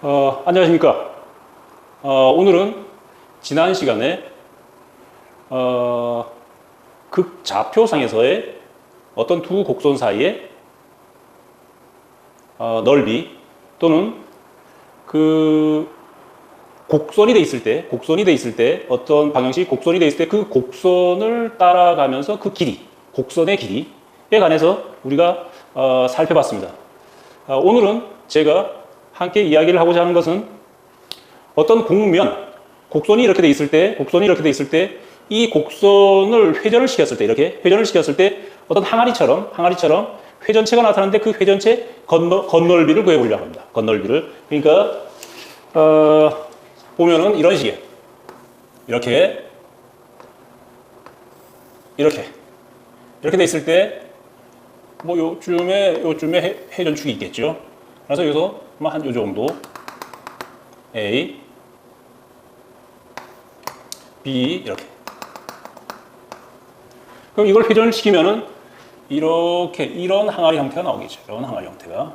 안녕하십니까. 오늘은 지난 시간에 극좌표상에서의 어떤 두 곡선 사이의 넓이 또는 그 곡선이 돼 있을 때 어떤 방정식이 곡선이 돼 있을 때 그 곡선을 따라가면서 그 길이, 곡선의 길이에 관해서 우리가 살펴봤습니다. 오늘은 제가 함께 이야기를 하고자 하는 것은 어떤 곡면, 곡선이 이렇게 돼 있을 때, 이 곡선을 회전을 시켰을 때, 이렇게 회전을 시켰을 때 어떤 항아리처럼 회전체가 나타나는데 그 회전체 건널비를 구해보려고 합니다. 건널비를. 그러니까 보면은 이런 식이에요. 이렇게 돼 있을 때 뭐 요쯤에 회전축이 있겠죠. 그래서 여기서 한 요 정도 A, B 이렇게. 그럼 이걸 회전을 시키면은 이런 항아리 형태가 나오겠죠. 이런 항아리 형태가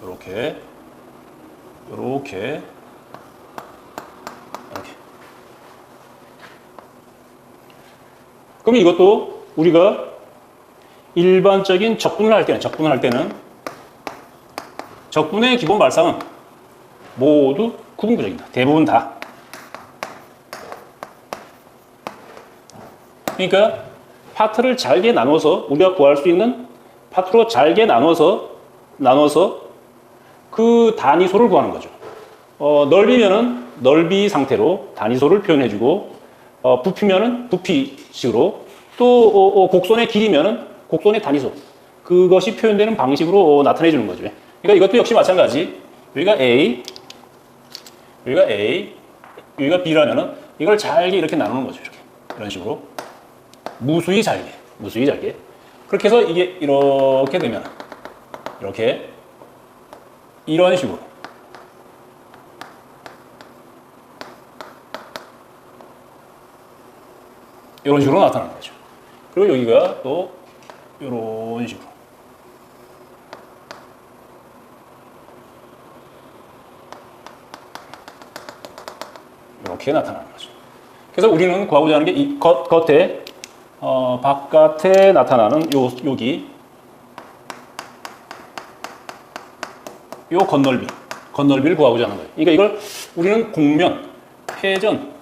이렇게. 그럼 이것도 우리가 일반적인 적분을 할 때는 적분의 기본 발상은 모두 구분구조입니다. 대부분 다. 그러니까 파트를 잘게 나눠서 우리가 구할 수 있는 파트로 잘게 나눠서 그 단위소를 구하는 거죠. 넓이면은 넓이 상태로 단위소를 표현해주고, 부피면은 부피식으로, 또 곡선의 길이면은 곡선의 단위소, 그것이 표현되는 방식으로 나타내주는 거죠. 그러니까 이것도 역시 마찬가지. 여기가 A, 여기가 B라면은 이걸 잘게 이렇게 나누는 거죠. 이런 식으로 무수히 잘게. 그렇게 해서 이게 이렇게 되면 이런 식으로 나타나는 거죠. 그리고 여기가 또 이런 식으로 이렇게 나타나는 거죠. 그래서 우리는 구하고자 하는 게 이 겉에 바깥에 나타나는 여기 요 건널비를 구하고자 하는 거예요. 그러니까 이걸 우리는 곡면, 회전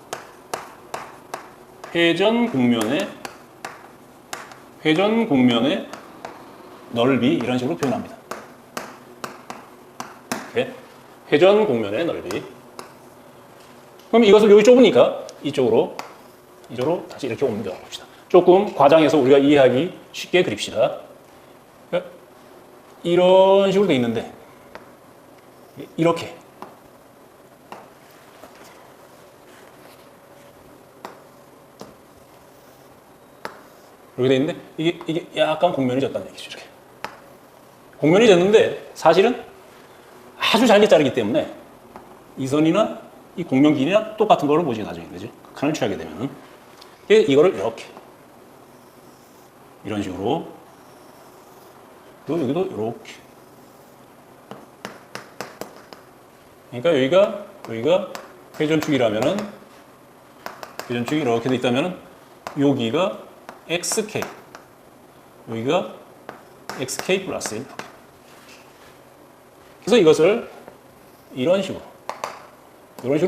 곡면의 넓이 이런 식으로 표현합니다. 이렇게 회전 곡면의 넓이. 그럼 이것을 여기 좁으니까 이쪽으로 다시 이렇게 옮겨 봅시다. 조금 과장해서 우리가 이해하기 쉽게 그립시다. 그러니까 이런 식으로 돼 있는데 이렇게 돼 있는데 이게 약간 곡면이 졌다는 얘기죠. 이렇게 곡면이 졌는데 사실은 아주 잘게 자르기 때문에 이 선이나 이 곡면 길이나 똑같은 거를 보지 나중에, 그죠? 칸을 취하게 되면은 이거를 이런 식으로, 그리고 여기도 이렇게. 그러니까 여기가 회전축이라면은, 회전축이 이렇게 돼 있다면은 여기가 XK, 여기가 XK 플러스 1. 그래서 이것을 이런 식으로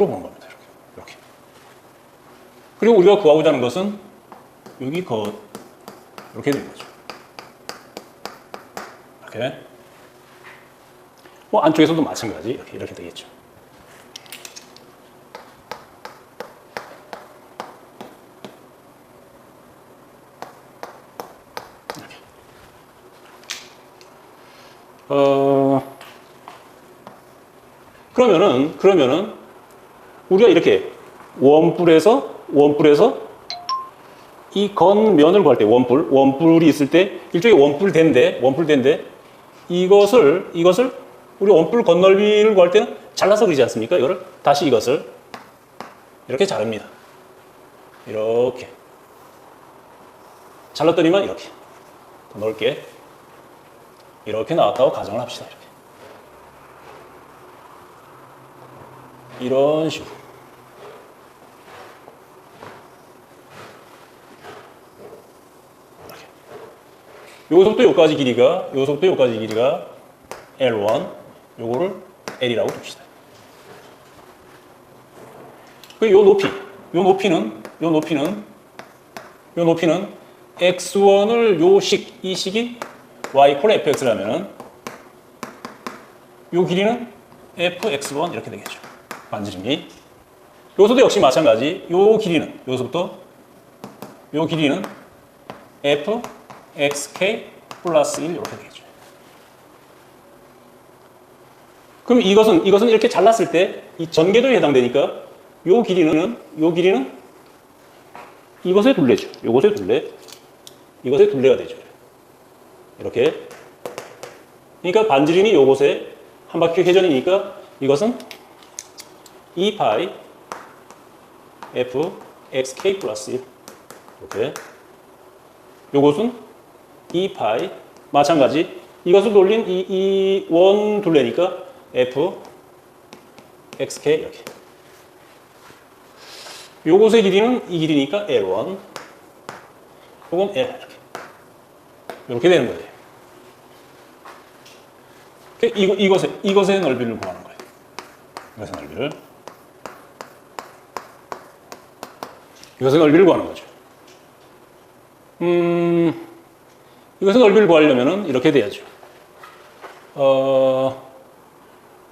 보는 겁니다. 이렇게. 그리고 우리가 구하고자 하는 것은 여기 이렇게 되는 거죠. 이렇게. 뭐 안쪽에서도 마찬가지 이렇게 되겠죠. 그러면은 우리가 이렇게 원뿔에서 이 건면을 구할 때 원뿔이 있을 때 일종의 원뿔대인데 이것을 우리 원뿔 건널비를 구할 때는 잘라서 그리지 않습니까? 이거를 다시 이것을 이렇게 자릅니다. 이렇게 잘랐더니만 이렇게 더 넓게 이렇게 나왔다고 가정을 합시다. 이런 식으로. 요거서부터 요까지 길이가, 요거서부터 요까지 길이가 L1, 요거를 L이라고 둡시다. 그 요 높이는 X1을 이 식이 Y 콜 FX라면은 요 길이는 FX1 이렇게 되겠죠. 반지름이. 요소도 역시 마찬가지. 요 길이는, 요소부터 요 길이는 FXK 플러스 1 이렇게 되겠죠. 그럼 이것은 이렇게 잘랐을 때 이 전개도에 해당되니까 요 길이는 이것의 둘레죠. 이것의 둘레가 되죠. 이렇게. 그러니까 반지름이 요것에 한 바퀴 회전이니까 이것은 2파이 fxk 플러스 1 이렇게. 요것은 2파이 마찬가지. 이것을 돌린 이 원 둘레니까 fxk 이렇게. 요것의 길이는 이 길이니까 L1. 요건 L 이렇게. 이렇게 되는 거예요. 이것의 넓이를 구하는 거예요. 이것의 넓이를 구하는 거죠. 이것의 넓이를 구하려면은 이렇게 돼야죠.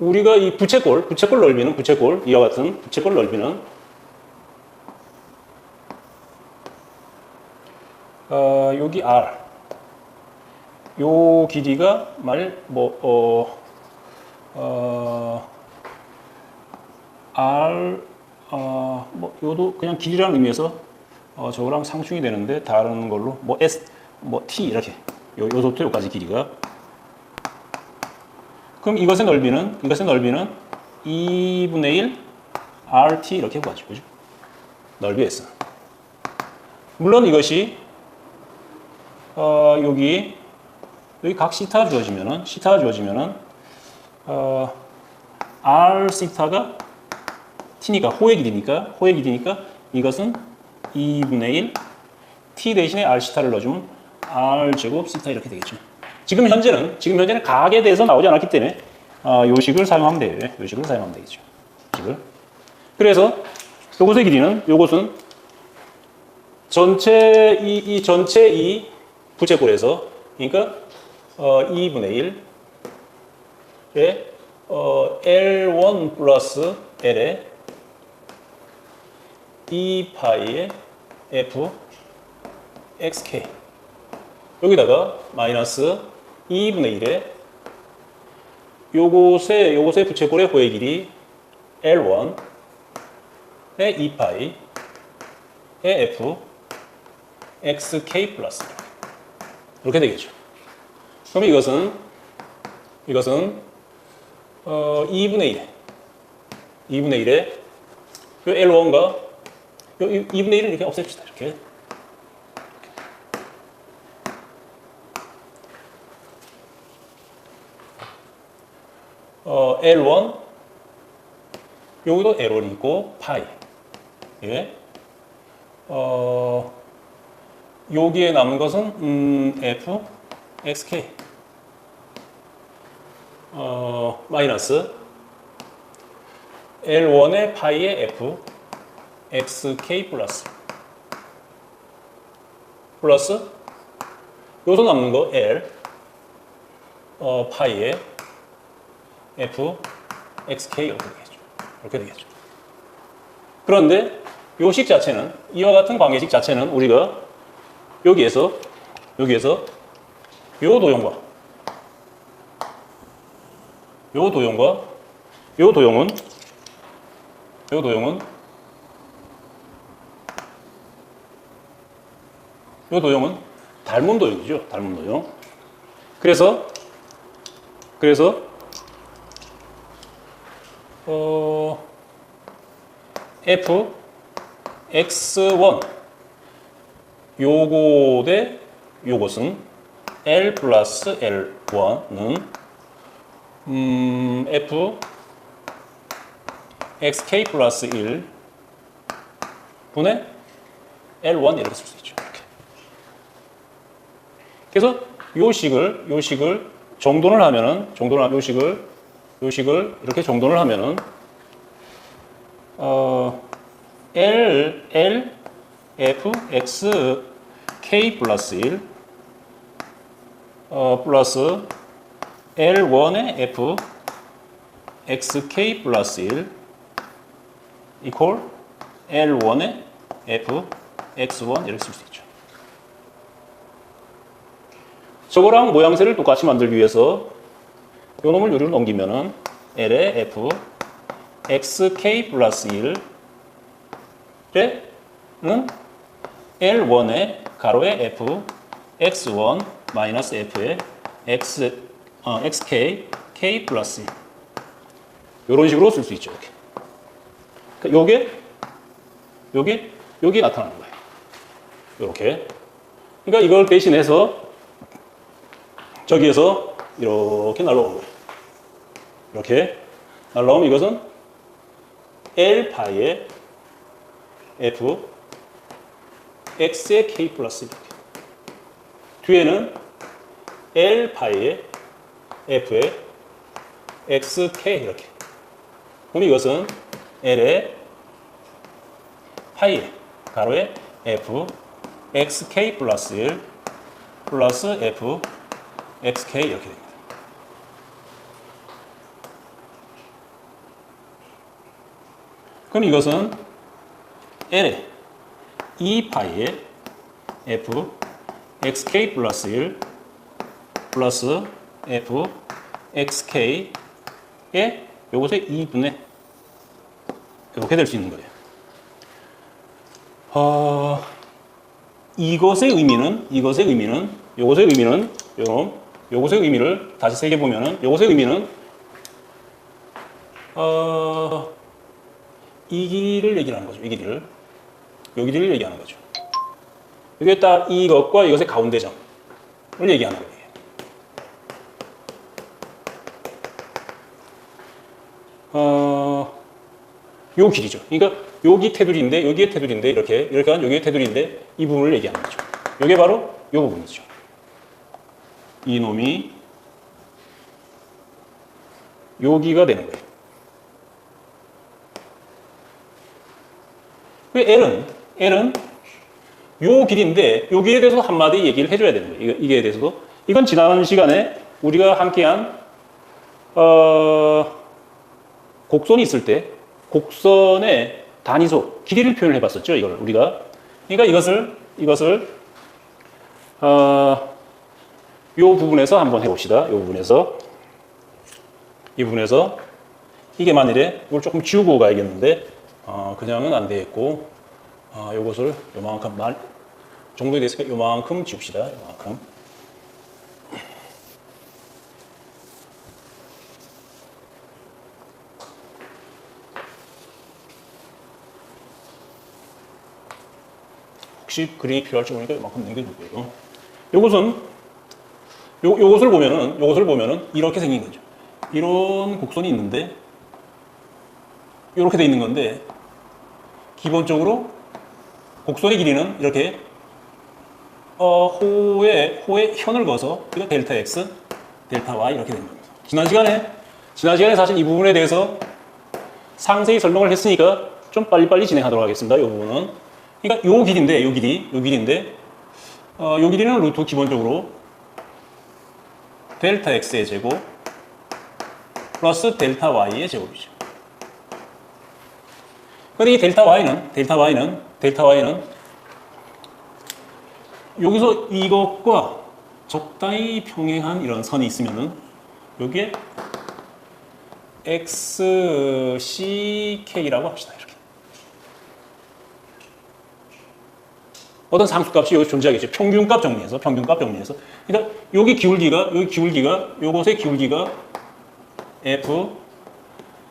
우리가 이 부채꼴 넓이는 이와 같은 부채꼴 넓이는 여기 R 요 길이가 요도 그냥 길이라는 의미에서 저거랑 상충이 되는데 다른 걸로 S T 이렇게 요소부터 요까지 길이가. 그럼 이것의 넓이는 2분의 1 RT 이렇게 구하죠. 그죠? 넓이에서. 물론 이것이 여기 각 시타가 주어지면은 R 시타가 T니까 호의 길이니까 이것은 2분의 1 T 대신에 R 시타를 넣어주면 R 제곱 시타 이렇게 되겠죠. 지금 현재는 각에 대해서 나오지 않았기 때문에 요 식을 사용하면 돼요. 요 식을 사용하면 되겠죠. 그래서 요것의 길이는 요것은 전체 이 부채꼴에서 그러니까 2분의 1에 L1 플러스 L에 2파이의 F XK 여기다가 마이너스 2분의 1에 요것의 부채꼴의 호의 길이 L1의 2파이의 F XK 플러스 이렇게 되겠죠. 그럼 이것은 2분의 1에 요 L1과 요 2분의 1을 이렇게 없앱시다. 이렇게. L1 여기도 L1이 있고 파이. 예. 여기에 남은 것은 F XK 마이너스 L1의 파이의 F XK 플러스 여기서 남는 거 L 파이의 F XK 이렇게 되겠죠. 그런데 요식 자체는 이와 같은 관계식 자체는 우리가 여기에서 요 도형과 요 도형은 닮은 도형이죠. 닮은 도형. 그래서 F X1 요거 대 요것은 L 플러스 L1은 F xk 플러스 1 분의 L1 이렇게 쓸 수 있죠. 이렇게. 그래서 요 식을 정돈을 하면은 요 식을 이렇게 정돈을 하면은 L F X K 플러스 1 플러스 L1의 F X K 플러스 1 이퀄 L1의 F X1 이렇게 쓸 수 있죠. 저거랑 모양새를 똑같이 만들기 위해서 요 놈을 요리로 넘기면은 L의 F XK 플러스 1는 L1의 가로의 F X1 마이너스 F의 XK K 플러스 1 요런 식으로 쓸 수 있죠. 이렇게. 그러니까 요게 나타나는 거예요. 요렇게. 그러니까 이걸 대신해서 저기에서 이렇게 날라오는 거예요. 이렇게 날라오면 이것은 L 파이의 F X의 K 플러스 이렇게. 뒤에는 L 파이의 F의 XK 이렇게. 그럼 이것은 L의 파이의 가로의 F XK 플러스 1 플러스 F XK 이렇게 됩니다. 그럼 이것은 L의 2파이의 F XK 플러스 1 플러스 F XK의 요것의 2분의 이렇게 될 수 있는 거예요. 이것의 의미는 요것의 의미를 다시 새겨 보면은 요것의 의미는 이 길이를 얘기하는 거죠. 이 길이를. 요 길이를 얘기하는 거죠. 이게 딱 이것과 이것의 가운데 점을 얘기하는 거예요. 요 길이죠. 그러니까 여기 테두리인데 여기에 테두리인데 이렇게 하면 여기에 테두리인데 이 부분을 얘기하는 거죠. 이게 바로 요 부분이죠. 이 놈이 여기가 되는 거예요. L은 요 길인데 요 길에 대해서 한마디 얘기를 해줘야 되는 거예요. 이게 대해서도. 이건 지난 시간에 우리가 함께한 곡선이 있을 때 곡선의 단위소 길이를 표현을 해봤었죠. 이걸 우리가. 그러니까 이것을 요 부분에서 한번 해봅시다. 요 부분에서 이 부분에서 이게 만일에 이걸 조금 지우고 가야겠는데 그냥은 안 되겠고 요것을 요만큼 정도 됐으니까 요만큼 지웁시다. 요만큼. 혹시 글이 필요할지 모르니까 이만큼 남겨두고요. 요것을 보면은 이렇게 생긴 거죠. 이런 곡선이 있는데 이렇게 돼 있는 건데 기본적으로 곡선의 길이는 이렇게 호의 현을 그어서 이거 델타 x, 델타 y 이렇게 되는 겁니다. 지난 시간에 사실 이 부분에 대해서 상세히 설명을 했으니까 좀 빨리빨리 진행하도록 하겠습니다. 이 부분은. 그러니까 요 길이인데 요 길이는 루트 기본적으로 델타 x의 제곱 플러스 델타 y의 제곱이죠. 근데 이 델타 y는 여기서 이것과 적당히 평행한 이런 선이 있으면은 여기에 xck라고 합시다. 이렇게. 어떤 상수값이 여기 존재하겠죠. 평균값 정리해서. 그러니까 여기 기울기가 요것의 기울기가 f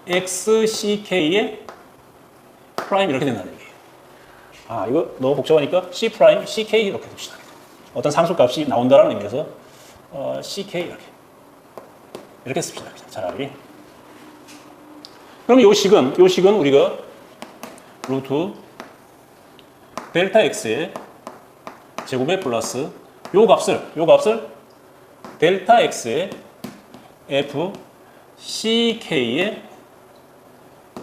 xck의 프라임 이렇게 된다는 얘기예요. 이거 너무 복잡하니까 c 프라임 ck 이렇게 둡시다. 어떤 상수값이 나온다라는 의미에서 ck 이렇게 씁시다. 차라리. 그럼 요 식은 우리가 루트 델타 x의 제곱에 플러스 요 값을 델타 x의 f ck의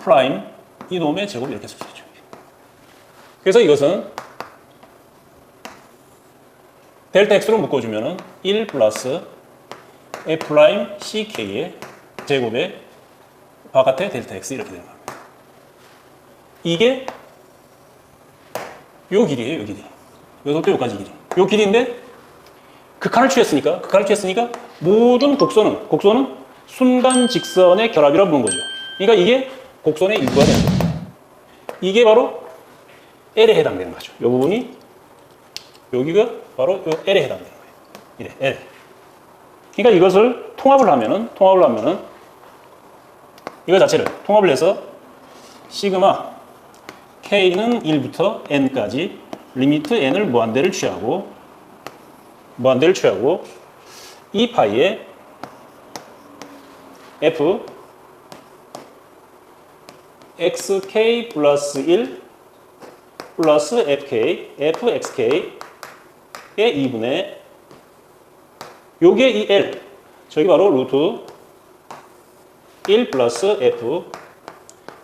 프라임 이놈의 제곱 이렇게 쓸 수 있죠. 그래서 이것은 델타 x로 묶어주면은 1 플러스 f 프라임 ck의 제곱에 바깥에 델타 x 이렇게 되는 겁니다. 이게 요 길이에요, 요 길이. 여기서부터 여기까지 길이. 요 길이인데 극한을 취했으니까 모든 곡선은 순간 직선의 결합이라고 부르는 거죠. 그러니까 이게 곡선의 일부가 되는 거죠. 이게 바로 L에 해당되는 거죠. 이 부분이 여기가 바로 요 L에 해당되는 거예요. 이래, L. 그러니까 이것을 통합을 하면은 이거 자체를 통합을 해서 시그마 K는 1부터 N까지 리미트 N을 무한대를 취하고 이 파이에 F XK 플러스 1 플러스 FK, FXK의 2분의 요게 이 L 저기 바로 루트 1 플러스 F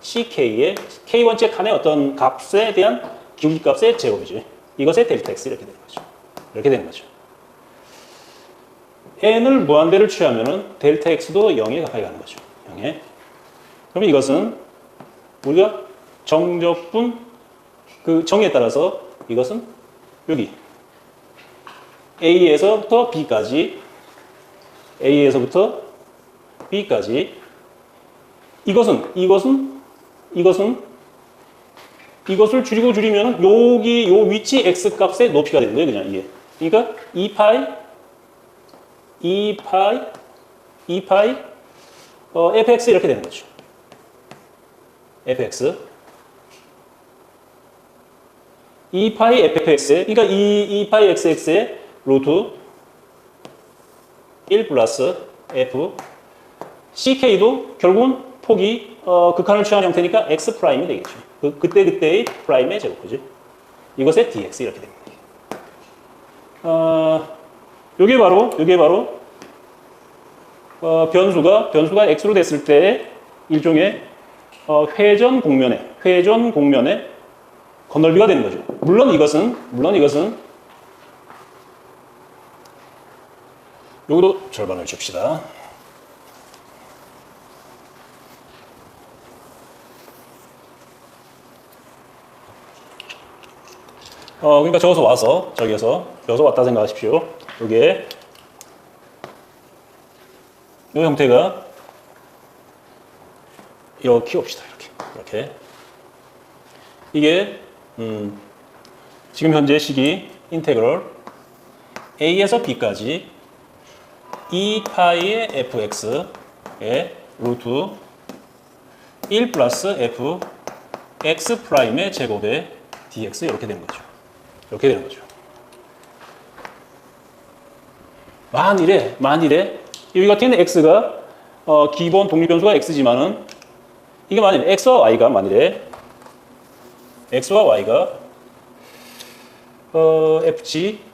CK의 K1째 칸의 어떤 값에 대한 기울기값의 제곱이죠. 이것의 델타 X 이렇게 되는 거죠. 이렇게 되는 거죠. N을 무한대를 취하면은 델타 X도 0에 가까이 가는 거죠. 0에. 그러면 이것은 우리가 정적분 그 정의에 따라서 이것은 여기 A에서부터 B까지 이것을 줄이면 여기 요 위치 x 값의 높이가 되는 거예요, 그냥 이게. 그러니까 2파이 fx 이렇게 되는 거죠. fx 2파이 fx 그러니까 2파이 xx의 루트 1 플러스 f ck도 결국은 폭이 극한을 취한 형태니까 x 프라임이 되겠죠. 그때의 프라임의 제곱, 그지? 이것의 dx 이렇게 됩니다. 요게 바로 변수가 x로 됐을 때 일종의 회전 공면의 건널비가 되는 거죠. 물론 이것은 여기도 절반을 줍시다. 그러니까 저기서 와서 왔다 생각하십시오. 요게 이 형태가 이렇게 키웁시다. 이렇게 이게 지금 현재 식이 인테그럴 A에서 B까지 2파이의 fx의 루트 1 플러스 f x 프라임의 제곱의 dx 이렇게 되는 거죠. 만일에 여기 같은 x가 기본 독립변수가 x지만은 이게 만일에 x와 y가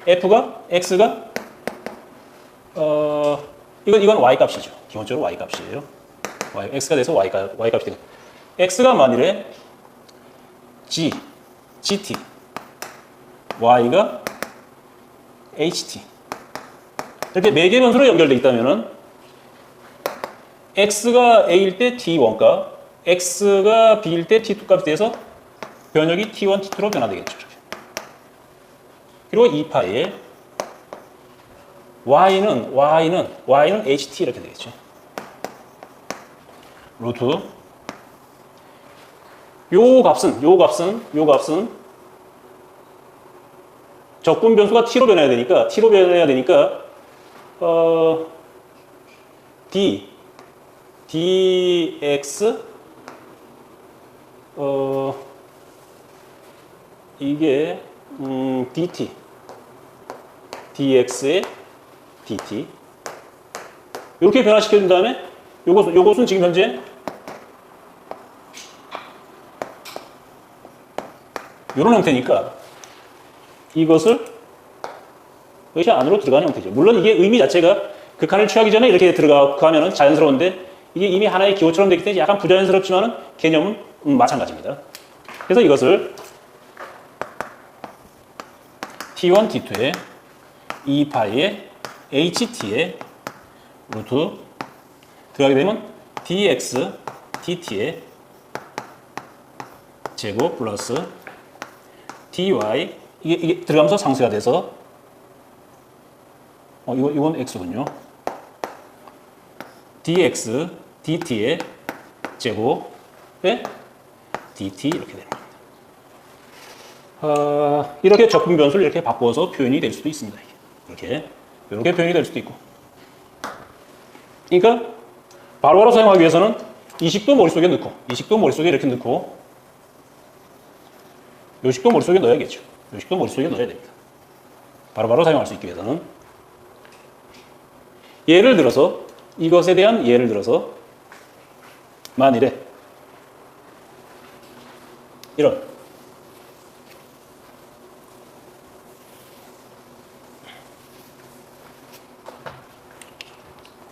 f가 x가 이건 y 값이죠. 기본적으로 y 값이에요. x가 돼서 y 값이 되는. x가 만일에 gt, y가 ht 이렇게 4개 변수로 연결되어 있다면은 x가 a일 때 t1값, x가 b일 때 t2 값이 돼서 변역이 t1, t2로 변화되겠죠. 그리고 2파이에 y는 ht 이렇게 되겠죠. 루트 요 값은 적분 변수가 t로 변해야 되니까 dx 이게 dt dx의 dt 이렇게 변화시켜준 다음에 요것은 지금 현재 이런 형태니까 이것이 안으로 들어가는 형태죠. 물론 이게 의미 자체가 극한을 취하기 전에 이렇게 들어가면은 자연스러운데 이게 이미 하나의 기호처럼 되기 때문에 약간 부자연스럽지만은 개념은 마찬가지입니다. 그래서 이것을 t1, t2에 2파이에 ht에 루트 들어가게 되면 dx, dt의 제곱 플러스 dy 이게 들어가면서 상쇄가 돼서 이건 x군요. dx, dt의 제곱에 dt 이렇게 되는 겁니다. 이렇게 적분 변수를 이렇게 바꿔서 표현이 될 수도 있습니다. 이렇게 표현이 될 수도 있고. 그러니까 바로바로 사용하기 위해서는 이 식도 머릿속에 넣고, 이 식도 머릿속에 이렇게 넣고, 이 식도 머릿속에 넣어야겠죠. 이 식도 머릿속에 넣어야 됩니다. 바로바로 사용할 수 있기 위해서는. 예를 들어서, 이것에 대한 예를 들어서, 만일에, 이런,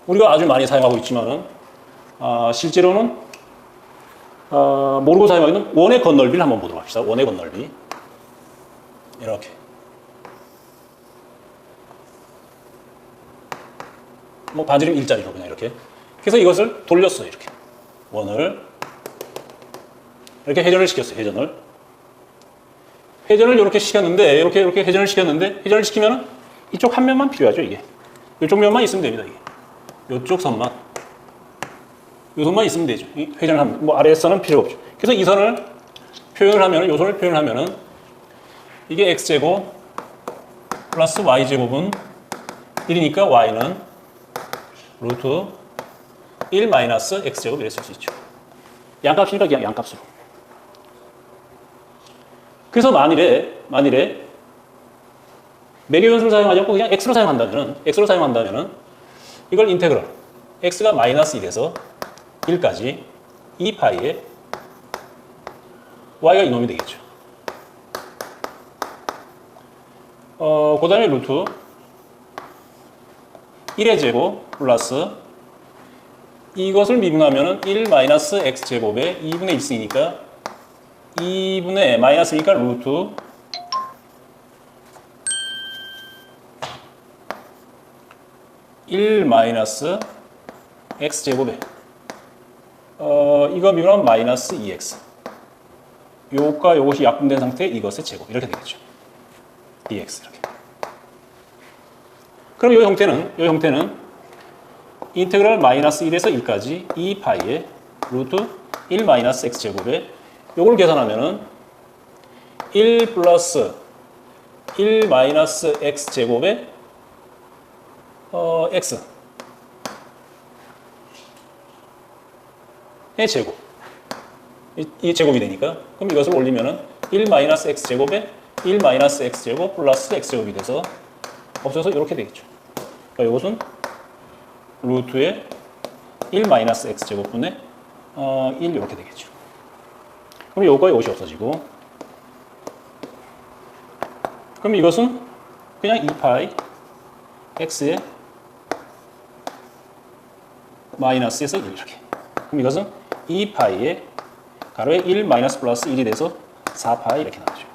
우리가 아주 많이 사용하고 있지만은, 실제로는, 모르고 사용하고 있는 원의 건널비를 한번 보도록 합시다. 원의 건널비. 이렇게. 반지름 일자리로 그냥 이렇게. 그래서 이것을 돌렸어요. 이렇게. 원을. 이렇게 회전을 시켰어요. 회전을. 회전을 이렇게 시켰는데, 이렇게 회전을 시켰는데, 회전을 시키면 이쪽 한 면만 필요하죠. 이게. 이쪽 면만 있으면 됩니다. 이게. 이쪽 선만. 이 선만 있으면 되죠. 회전을 하면. 아래에서는 필요 없죠. 그래서 이 선을 표현을 하면은, 이 선을 표현을 하면은, 이게 x제곱 플러스 y제곱은 1이니까 y는 루트 1 마이너스 x제곱 이렇게 쓸 수 있죠. 양값이니까 그냥 양값으로. 그래서 만일에 매개변수를 사용하지 않고 그냥 x로 사용한다면은 이걸 인테그럴 x가 마이너스 1에서 1까지 2파이에 y가 이놈이 되겠죠. 그 다음에 루트 1의 제곱 플러스 이것을 미분하면은 1 마이너스 x제곱에 2분의 1 쓰니까 2분의 마이너스니까 루트 1 마이너스 x제곱에 이거 미분하면 마이너스 2x 요것과 요것이 약분된 상태에 이것의 제곱 이렇게 되겠죠. dx 이렇게. 그럼 이 형태는 인테그랄 마이너스 1에서 1까지 2파이에 루트 1 마이너스 x제곱에 요걸 계산하면은 1 플러스 1 마이너스 x제곱에 x의 제곱 이 제곱이 되니까 그럼 이것을 올리면은 1 마이너스 x제곱에 1 마이너스 x제곱 플러스 x제곱이 돼서 없어서 이렇게 되겠죠. 그러니까 이것은 루트에 1 마이너스 x제곱분의 1 이렇게 되겠죠. 그럼 요거가 이것이 없어지고 그럼 이것은 그냥 2파이 x의 마이너스에서 1 이렇게. 그럼 이것은 2파이의 가로에 1 마이너스 플러스 1이 돼서 4파이 이렇게 나오죠.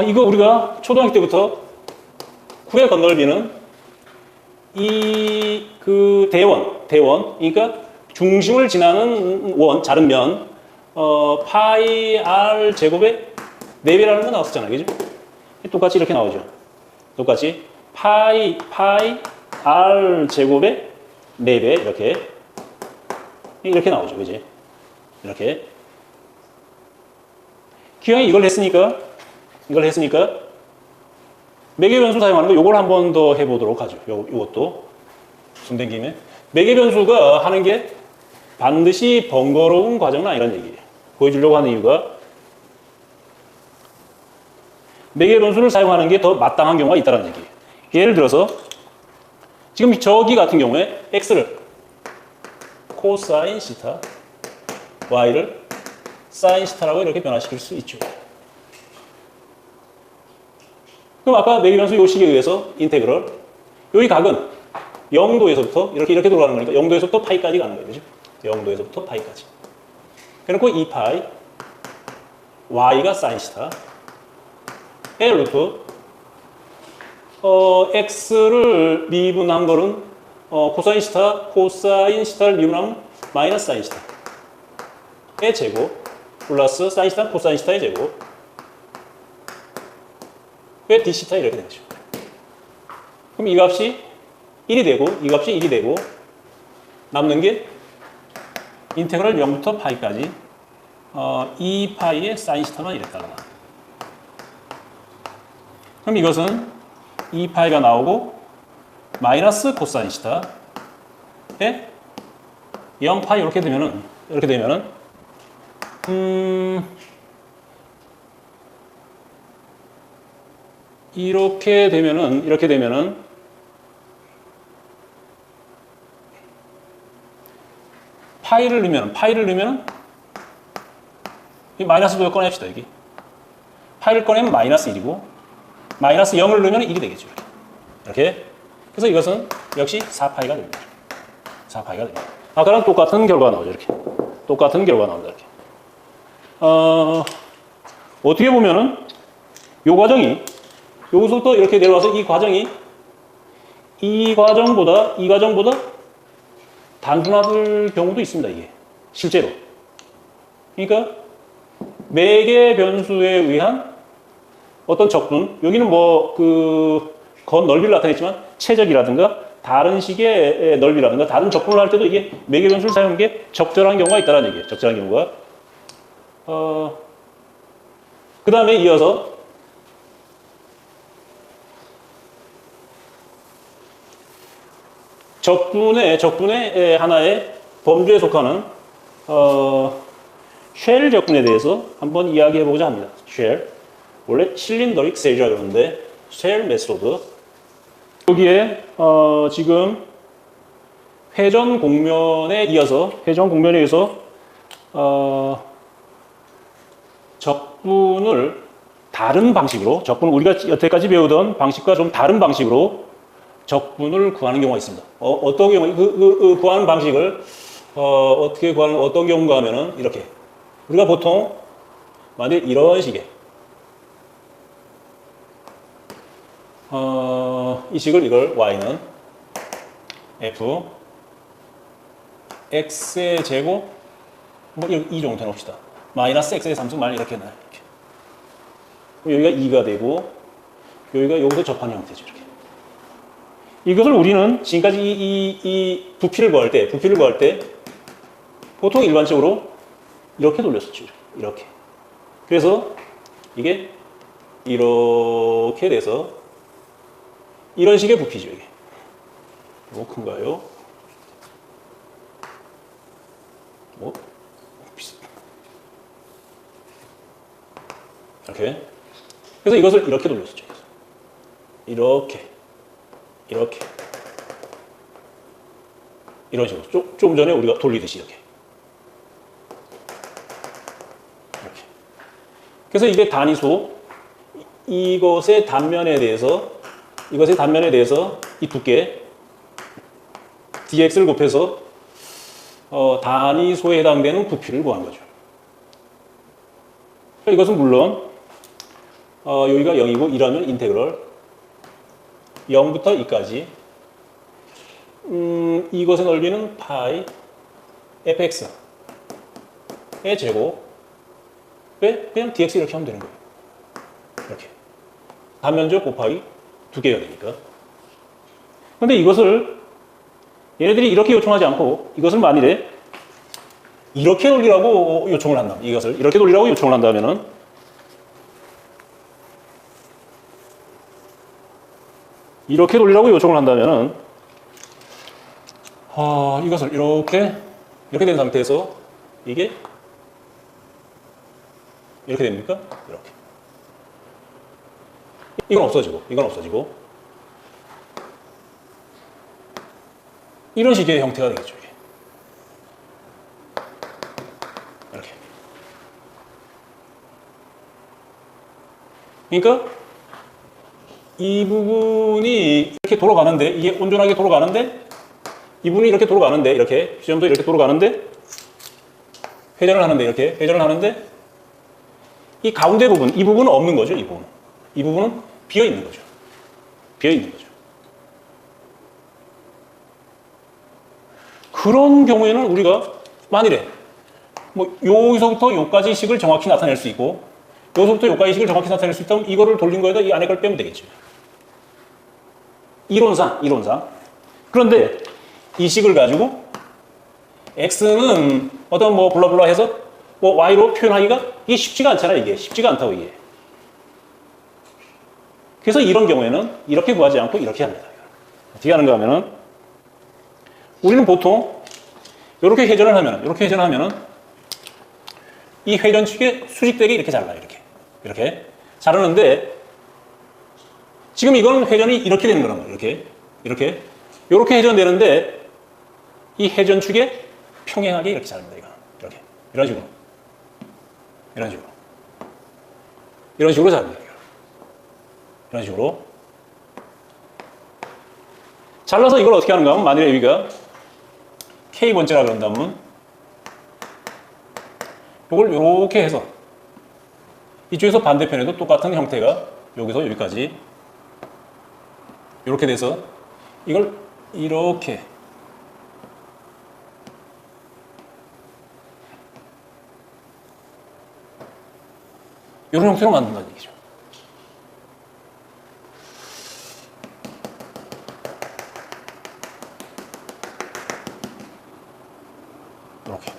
이거 우리가 초등학교 때부터 굴의 건널비는 대원, 그러니까 중심을 지나는 원, 자른 면, 파이 r 제곱의 4배라는 거 나왔었잖아요. 그죠? 똑같이 이렇게 나오죠. 똑같이 파이 r 제곱의 4배 이렇게 나오죠. 그지? 이렇게. 기왕에 이걸 했으니까 매개변수 사용하는 거 요걸 한 번 더 해보도록 하죠. 요것도 손댄 김에 매개변수가 하는 게 반드시 번거로운 과정은 아니라는 얘기예요. 보여주려고 하는 이유가 매개변수를 사용하는 게 더 마땅한 경우가 있다는 얘기예요. 예를 들어서 지금 저기 같은 경우에 x를 코사인 시타 y를 사인 시타라고 이렇게 변화시킬 수 있죠. 그럼 아까 내리변수 요 식에 의해서 인테그럴 여기 각은 0도에서부터 이렇게 돌아가는 거니까 0도에서부터 파이까지 가는 거예요. 그죠? 0도에서부터 파이까지. 그래놓고 2파이 y가 사인 시타 의 루트 x를 미분한 거는 코사인 시타를 미분하면 마이너스 사인 시타의 제곱 플러스 사인 시타 코사인 시타의 제곱 왜 d 시타 이렇게 되죠. 그럼 이 값이 1이 되고 이 값이 1이 되고 남는 게 인테그럴 0부터 파이까지 2파이의 사인 시타만 이랬다가 그럼 이것은 2파이가 나오고 마이너스 코사인 시타에 0파이 이렇게 되면은 이렇게 되면은 파이를 넣으면 이 마이너스도 꺼냅시다. 여기 파이를 꺼내면 마이너스 1이고 마이너스 0을 넣으면 1이 되겠죠. 이렇게. 그래서 이것은 역시 4파이가 됩니다. 4파이가 됩니다. 아까랑 똑같은 결과가 나오죠. 이렇게. 똑같은 결과가 나온다. 이렇게. 어떻게 보면은 요 과정이 여기서부터 이렇게 내려와서 이 과정보다 단순화될 경우도 있습니다. 이게 실제로. 그러니까 매개 변수에 의한 어떤 적분, 여기는 건 넓이를 나타냈지만 최적이라든가 다른 식의 넓이라든가 다른 적분을 할 때도 이게 매개 변수를 사용하는 게 적절한 경우가 있다는 얘기예요. 적절한 경우가. 그 다음에 이어서 적분의 하나의 범주에 속하는 쉘 적분에 대해서 한번 이야기해 보고자 합니다. 쉘. 원래 실린더릭 셀이라고 그러는데 쉘 메소드. 여기에 지금 회전 공면에 의해서 적분을 다른 방식으로 우리가 여태까지 배우던 방식과 좀 다른 방식으로 적분을 구하는 경우가 있습니다. 어떤 경우 구하는 방식을 어떻게 구하는 어떤 경우가 하면은 이렇게 우리가 보통 만약 이런 식의 이 식을 이걸 y는 f x의 제곱 이 정도 해놓읍시다. 마이너스 x의 3승 말 이렇게 해놔요. 이렇게. 여기가 2가 되고 여기서 접하는 형태죠. 이렇게. 이것을 우리는 지금까지 이 부피를 구할 때 보통 일반적으로 이렇게 돌렸었죠. 이렇게. 그래서 이게 이렇게 돼서 이런 식의 부피죠. 이게. 뭐 큰가요? 이렇게. 그래서 이것을 이렇게 돌렸었죠. 이렇게. 이런 식으로. 좀 전에 우리가 돌리듯이 이렇게. 그래서 이게 단위수, 이것의 단면에 대해서 이 두께, dx를 곱해서 단위수에 해당되는 부피를 구한 거죠. 이것은 물론 여기가 0이고 이라면 인테그럴 0부터 2까지 이것의 넓이는 파이 fx의 제곱 그냥 dx 이렇게 하면 되는 거예요. 이렇게 단면적 곱하기 두 개가 되니까. 근데 이것을 얘네들이 이렇게 요청하지 않고 이것을 만일에 이렇게 돌리라고 요청을 한다면 이것을 이렇게 돌리라고 요청을 한다면은 이것을 이렇게 된 상태에서 이게 이렇게 됩니까? 이렇게. 이건 없어지고 이런 식의 형태가 되겠죠. 이렇게. 그러니까 이 부분이 이렇게 돌아가는데, 이게 온전하게 돌아가는데, 이 부분이 이렇게 돌아가는데, 이렇게 시점도 이렇게 돌아가는데, 회전을 하는데, 이렇게 회전을 하는데, 이 가운데 부분, 이 부분은 없는 거죠. 이 부분, 이 부분은 비어 있는 거죠. 비어 있는 거죠. 그런 경우에는 우리가 만일에 뭐 여기서부터 여기까지 식을 정확히 나타낼 수 있고, 여기서부터 여기까지 식을 정확히 나타낼 수 있다면 이거를 돌린 거에다 이 안에 걸 빼면 되겠죠. 이론상. 그런데 이 식을 가지고 x는 어떤 뭐 블라블라 해서 뭐 y로 표현하기가 이게 쉽지가 않잖아요. 이게 쉽지가 않다고 이게. 그래서 이런 경우에는 이렇게 구하지 않고 이렇게 합니다. 어떻게 하는가 하면은 우리는 보통 이렇게 회전을 하면은 이 회전축에 수직되게 이렇게 잘라요. 이렇게 자르는데 지금 이거는 회전이 이렇게 되는 거란 말이에요. 이렇게 회전되는데 이 회전축에 평행하게 이렇게 자릅니다. 이렇게 이런 식으로 자릅니다. 이런 식으로 잘라서 이걸 어떻게 하는가 하면 만일에 여기가 K번째라 그런다면 이걸 이렇게 해서 이쪽에서 반대편에도 똑같은 형태가 여기서 여기까지 이렇게 돼서 이걸 이렇게 이런 형태로 만든다는 얘기죠. 이렇게.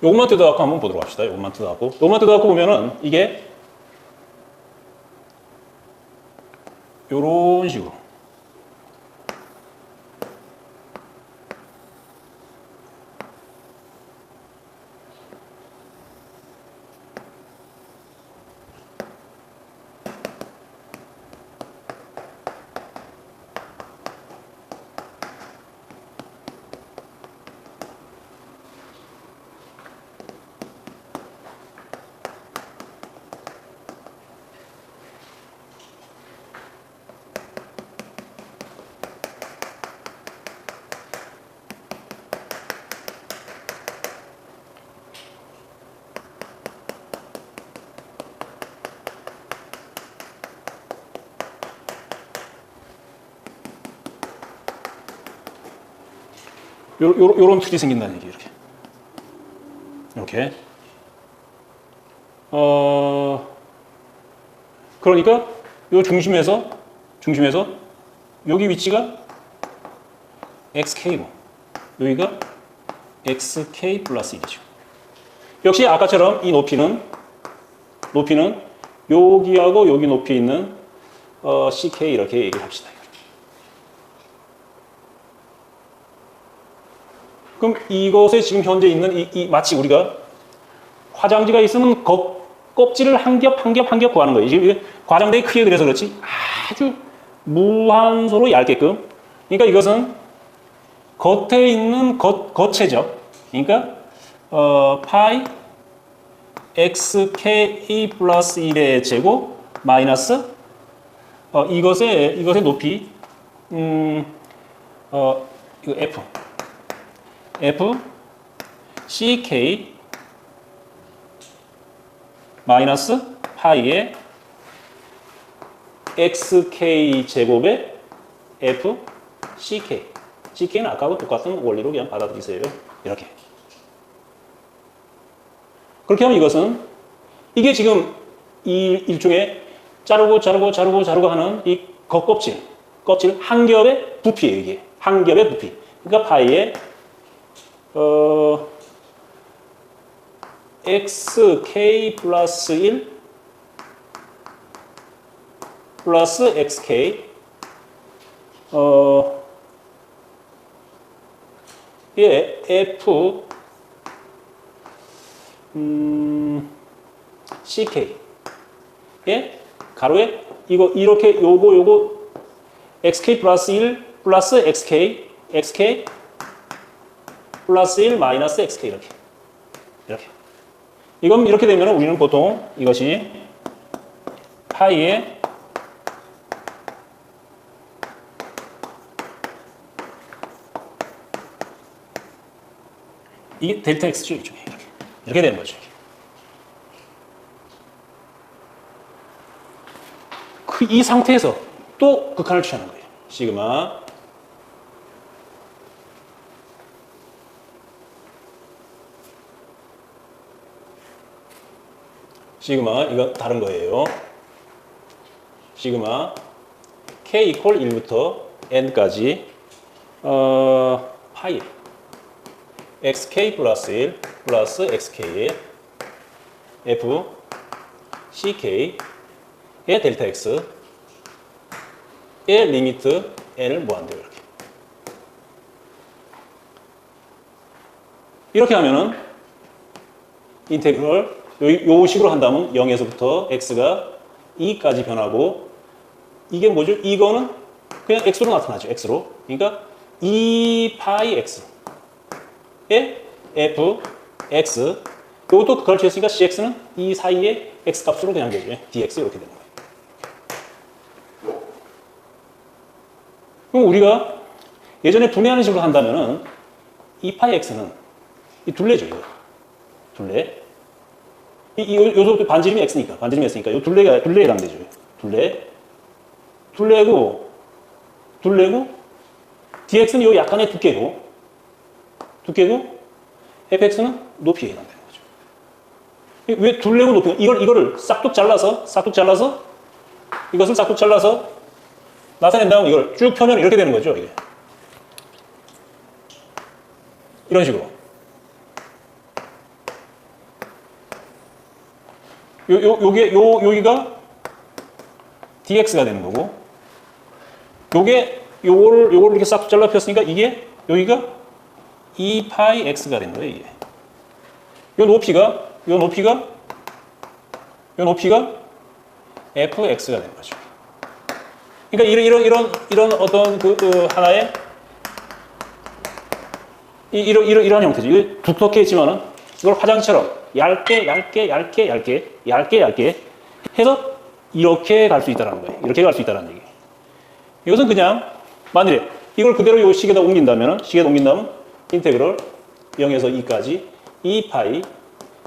요것만 뜯어갖고 한번 보도록 합시다. 요것만 뜯어갖고 보면은 이게 요런 식으로 요런 틀이 생긴다는 얘기 이렇게. 그러니까 요 중심에서 여기 위치가 xk고 여기가 xk 플러스 1이죠. 역시 아까처럼 이 높이는 여기하고 여기 높이 있는 ck 이렇게 얘기합시다. 그럼 이것에 지금 현재 있는 마치 우리가 화장지가 있으면 껍질을 한 겹 구하는 거예요. 지금 과장되게 크게 그려서 그렇지 아주 무한소로 얇게끔. 그러니까 이것은 겉에 있는 겉체죠. 그러니까 파이 xk 플러스 1의 제곱 마이너스 이것의 높이 이거 f ck 마이너스 파이의 xk 제곱의 f ck는 아까하고 똑같은 원리로 그냥 받아들이세요. 이렇게. 그렇게 하면 이게 지금 이 일종의 자르고 하는 이 겉껍질 한 겹의 부피예요. 이게 한 겹의 부피. 그러니까 파이의 xk 플러스 1 플러스 xk 예, f ck 예, 가로에 이거 이렇게 요거 xk 플러스 1 플러스 xk, xk 플러스 1 마이너스 xk 이렇게. 이건 이렇게 되면 우리는 보통 이것이 파이의 이게 델타 x죠, 이쪽에 이렇게 되는 거죠. 이 상태에서 또 극한을 취하는 거예요. 시그마 이거 다른 거예요. 시그마 k 이퀄 1부터 n까지 파이 xk 플러스 1 플러스 xk의 f ck의 델타 x의 리미트 n을 무한대로 이렇게 하면은 인테그럴 요 식으로 한다면 0에서부터 x가 2까지 변하고 이게 뭐죠? 이거는 그냥 x로 나타나죠. x로. 그러니까 2파이 x의 f x 이것도 그걸 취했으니까 cx는 이 사이에 x 값으로 그냥 되죠. dx 이렇게 되는 거예요. 그럼 우리가 예전에 분해하는 식으로 한다면은 2파이 x는 이 둘레죠. 이거. 둘레. 요소부터 반지름이 x니까 이 둘레에 해당되죠. 둘레고 dx는 요 약간의 두께고 fx는 높이에 해당되는 거죠. 왜 둘레고 높이가 이거를 싹둑 잘라서 이것을 싹둑 잘라서 나타낸 다음 이걸 쭉 펴면 이렇게 되는 거죠. 이게 이런 식으로. 여기가 dx가 되는 거고, 요거를 이렇게 싹 잘라 폈으니까 이게 여기가 2파이 x가 되는 거예요. 이게. 요 높이가 fx가 되는 거죠. 그러니까 이런 어떤 하나의 이런 형태죠. 이게 두텁게 했지만은 이걸 화장처럼 얇게 해서 이렇게 갈 수 있다는 거예요. 이렇게 갈 수 있다는 얘기. 이것은 그냥 만일에 이걸 그대로 요 식에다 옮긴다면 인테그럴 0에서 2까지 2파이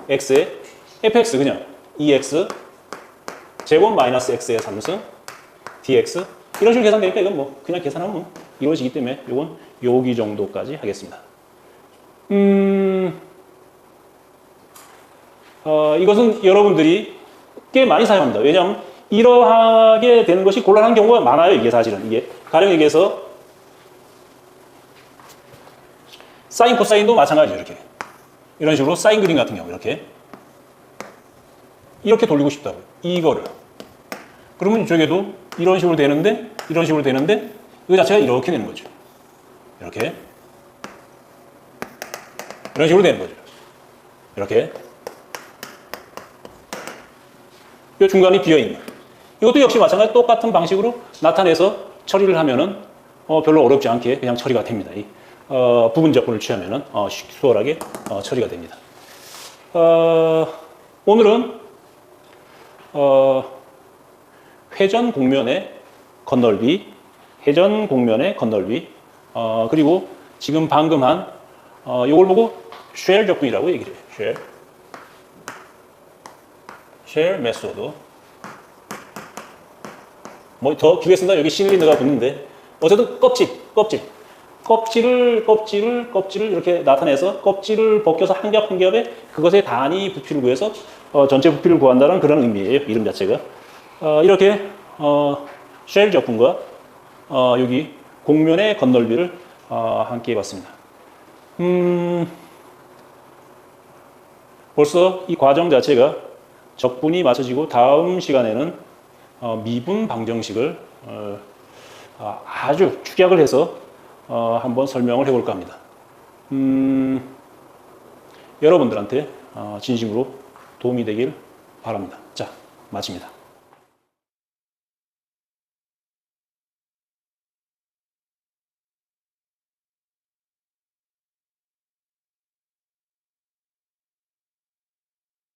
x의 fx 그냥 2x 제곱 마이너스 x의 3승 dx 이런 식으로 계산되니까 이건 뭐 그냥 계산하면 이루어지기 때문에 이건 여기 정도까지 하겠습니다. 이것은 여러분들이 꽤 많이 사용합니다. 왜냐하면 이러하게 되는 것이 곤란한 경우가 많아요. 이게 사실은. 이게 가령 얘기해서 사인, 코사인도 마찬가지죠. 이렇게. 이런 식으로 사인 그림 같은 경우 이렇게 돌리고 싶다고요. 이거를. 그러면 이쪽에도 이런 식으로 되는데 이거 자체가 이렇게 되는 거죠. 이렇게. 이런 식으로 되는 거죠. 이렇게. 이 중간이 비어있는. 이것도 역시 마찬가지 똑같은 방식으로 나타내서 처리를 하면은 별로 어렵지 않게 그냥 처리가 됩니다. 부분 적분을 취하면은 수월하게 처리가 됩니다. 오늘은 회전 곡면의 건널비, 그리고 지금 방금 한 이걸 보고 쉘 적분이라고 얘기를 해요. 쉘 메소드. 뭐 더 길게 쓴다 여기 실린더가 붙는데 어쨌든 껍질을 이렇게 나타내서 껍질을 벗겨서 한 겹 한 겹에 그것의 단위 부피를 구해서 전체 부피를 구한다는 그런 의미예요. 이름 자체가. 이렇게 쉘 적분과 여기 곡면의 건널비를 함께 해봤습니다. 벌써 이 과정 자체가 적분이 맞춰지고 다음 시간에는 미분 방정식을 아주 축약을 해서 한번 설명을 해볼까 합니다. 여러분들한테 진심으로 도움이 되길 바랍니다. 자, 마칩니다.